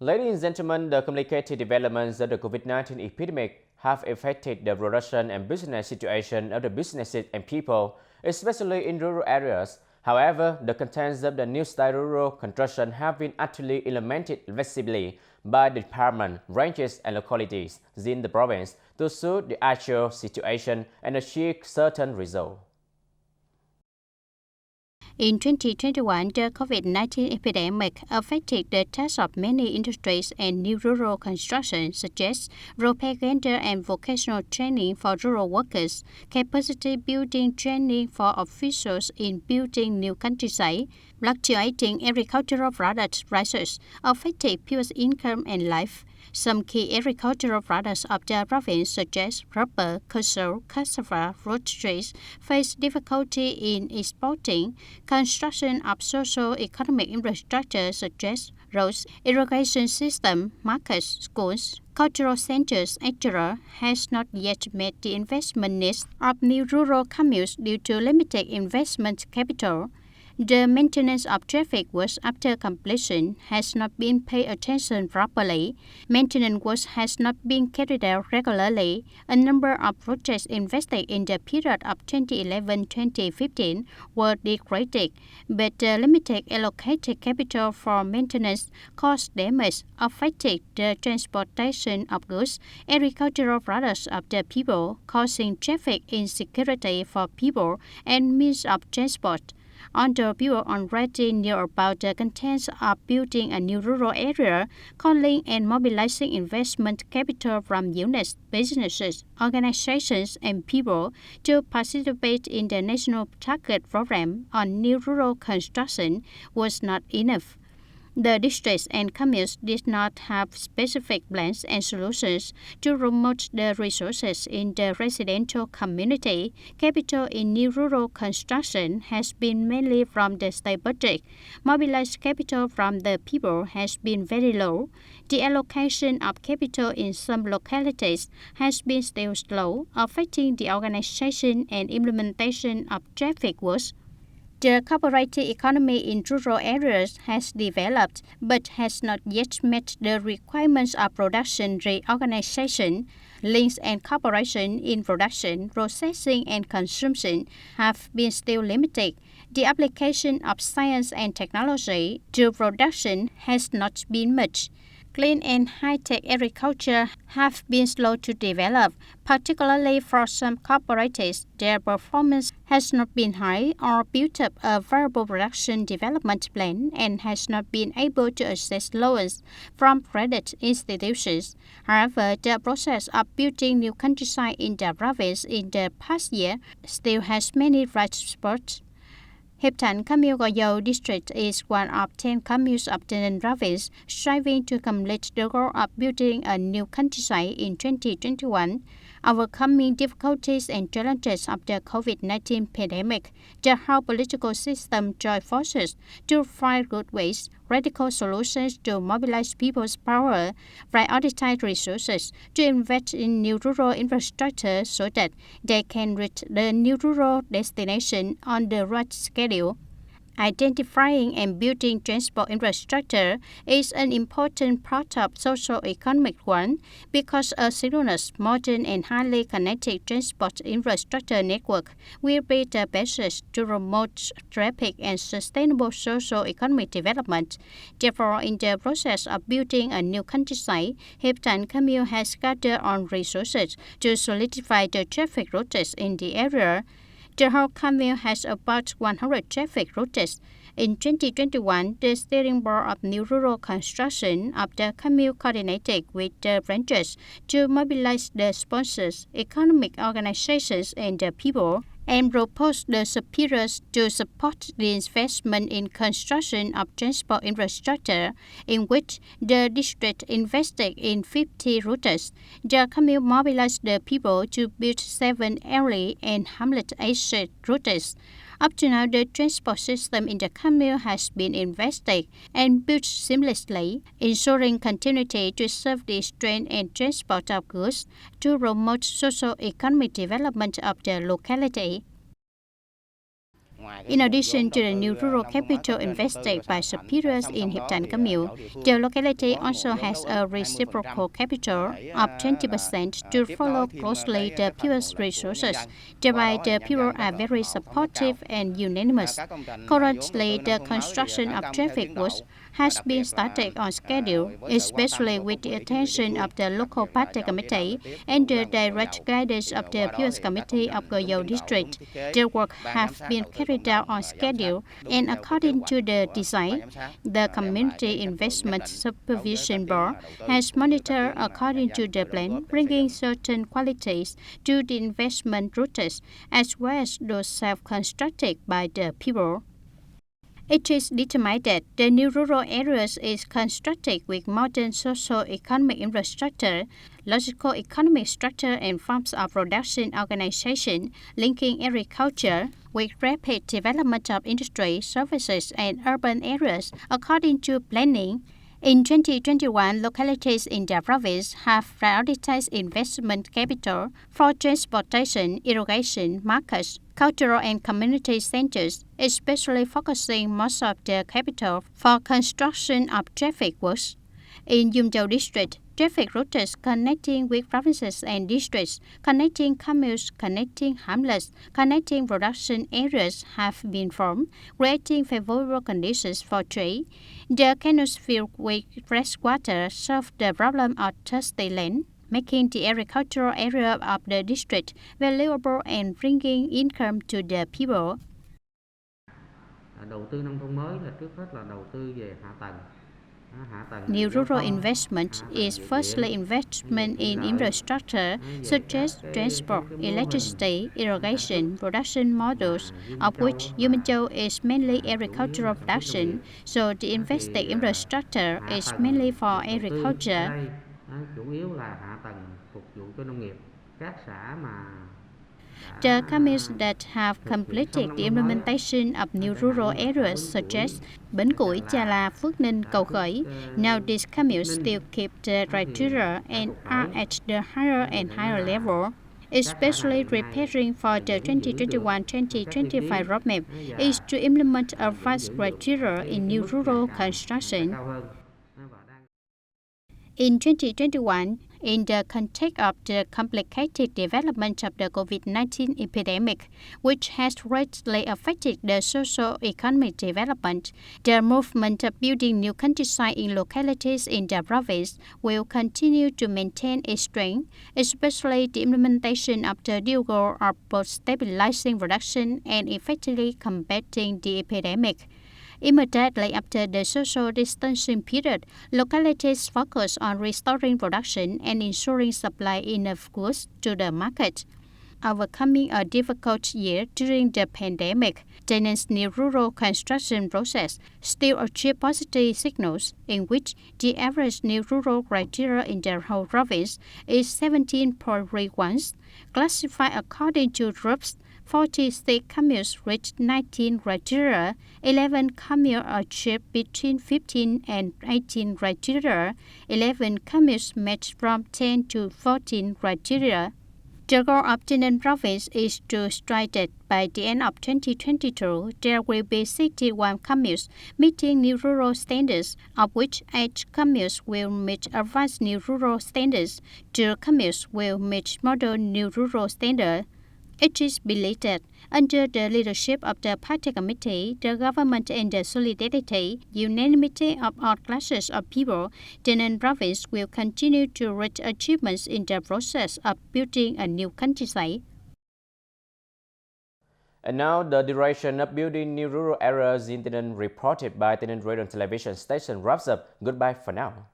Ladies and gentlemen, the complicated developments of the COVID-19 epidemic have affected the production and business situation of the businesses and people, especially in rural areas. However, the contents of the new-style rural construction have been actually implemented flexibly by the department, branches, and localities in the province to suit the actual situation and achieve certain results. In 2021, the COVID-19 epidemic affected the tasks of many industries, and new rural construction such as propaganda and vocational training for rural workers, capacity building training for officials in building new countryside, fluctuating agricultural product prices affected people's income and life. Some key agricultural products of the province such as rubber, cashew, cassava, fruit trees face difficulty in exporting. Construction of socio-economic infrastructure such as roads, irrigation system, markets, schools, cultural centers, etc. has not yet met the investment needs of new rural communes due to limited investment capital. The maintenance of traffic works after completion has not been paid attention properly. Maintenance work has not been carried out regularly. A number of projects invested in the period of 2011-2015 were degraded, but the limited allocated capital for maintenance caused damage, affected the transportation of goods, agricultural products of the people, causing traffic insecurity for people and means of transport. Although people already knew about the contents of building a new rural area, calling and mobilizing investment capital from units, businesses, organizations, and people to participate in the national target program on new rural construction was not enough. The districts and communes did not have specific plans and solutions to promote the resources in the residential community. Capital in new rural construction has been mainly from the state budget. Mobilized capital from the people has been very low. The allocation of capital in some localities has been still slow, affecting the organization and implementation of traffic works. The cooperative economy in rural areas has developed but has not yet met the requirements of production reorganization. Links and cooperation in production, processing, and consumption have been still limited. The application of science and technology to production has not been much. Clean and high-tech agriculture have been slow to develop, particularly for some cooperatives. Their performance has not been high or built up a viable production development plan and has not been able to access loans from credit institutions. However, the process of building new countryside in the province in the past year still has many bright spots. Hiệp Thạnh Commune Gò Dầu district is one of 10 communes of the Ninh province, striving to complete the goal of building a new countryside in 2021. Overcoming difficulties and challenges of the COVID-19 pandemic, the whole political system joined forces to find good ways, radical solutions to mobilize people's power, prioritize resources to invest in new rural infrastructure so that they can reach the new rural destination on the right schedule. Identifying and building transport infrastructure is an important part of socio-economic one because a synchronous, modern, and highly connected transport infrastructure network will be the basis to promote rapid and sustainable socio-economic development. Therefore, in the process of building a new countryside, Hiệp Thạnh Commune has gathered on resources to solidify the traffic routes in the area. The whole commune has about 100 traffic routes. In 2021, the steering board of new rural construction of the commune coordinated with the branches to mobilize the sponsors, economic organizations, and the people, and proposed the superiors to support the investment in construction of transport infrastructure, in which the district invested in 50 routes. The commune mobilized the people to build 7 early and hamlet exit routes. Up to now, the transport system in the commune has been invested and built seamlessly, ensuring continuity to serve the train and transport of goods to promote socio-economic development of the locality. In addition to the new rural capital invested by superiors in Hiệp Thành commune, the locality also has a reciprocal capital of 20% to follow closely the people's resources. Thereby, the people are very supportive and unanimous. Currently, the construction of traffic works has been started on schedule, especially with the attention of the local party committee and the direct guidance of the People's Committee of Goyo District. The work have been carried out on schedule and according to the design. The Community Investment Supervision Board has monitored according to the plan, bringing certain qualities to the investment routes as well as those self-constructed by the people. It is determined that the new rural areas is constructed with modern socio-economic infrastructure, logical economic structure and forms of production organization, linking agriculture with rapid development of industry, services and urban areas according to planning. In 2021, localities in the province have prioritized investment capital for transportation, irrigation, markets, cultural and community centers, especially focusing most of the capital for construction of traffic works. In Yumdao district, traffic routes connecting with provinces and districts, connecting communes, connecting hamlets, connecting production areas have been formed, creating favorable conditions for trade. The canals filled with fresh water solve the problem of thirsty land, making the agricultural area of the district valuable and bringing income to the people. Đầu tư nông thôn mới là trước hết là đầu tư về hạ tầng. New rural investment is firstly investment in infrastructure such as transport, electricity, irrigation, production models, of which Yumdao is mainly agricultural production, so the invested infrastructure is mainly for agriculture. Chủ yếu là hạ tầng phục vụ cho nông nghiệp. Các xã mà The communes that have completed the implementation of new rural areas such as Bến Củi, Cha La, Phước Ninh, Cầu Khởi, now these communes still keep the criteria and are at the higher and higher level. Especially preparing for the 2021-2025 roadmap is to implement advanced criteria in new rural construction. In 2021, in the context of the complicated development of the COVID-19 epidemic, which has greatly affected the socio-economic development, the movement of building new countryside in localities in the province will continue to maintain its strength, especially the implementation of the dual goal of both stabilizing production and effectively combating the epidemic. Immediately after the social distancing period, localities focus on restoring production and ensuring supply enough goods to the market. Overcoming a difficult year during the pandemic, TayNinh's new rural construction process still achieved positive signals, in which the average new rural criteria in the whole province is 17.31, classified according to groups. 46 communes reached 19 criteria, 11 communes achieved between 15 and 18 criteria, 11 communes matched from 10 to 14 criteria. The goal of Ninh province is to strike that by the end of 2022, there will be 61 communes meeting new rural standards, of which 8 communes will meet advanced new rural standards, 2 communes will meet modern new rural standards. It is believed that under the leadership of the party committee, the government and the solidarity, unanimity of all classes of people, the Ninh province will continue to reach achievements in the process of building a new countryside. And now the duration of building new rural areas in Ninh reported by TayNinh Radio and Television Station wraps up. Goodbye for now.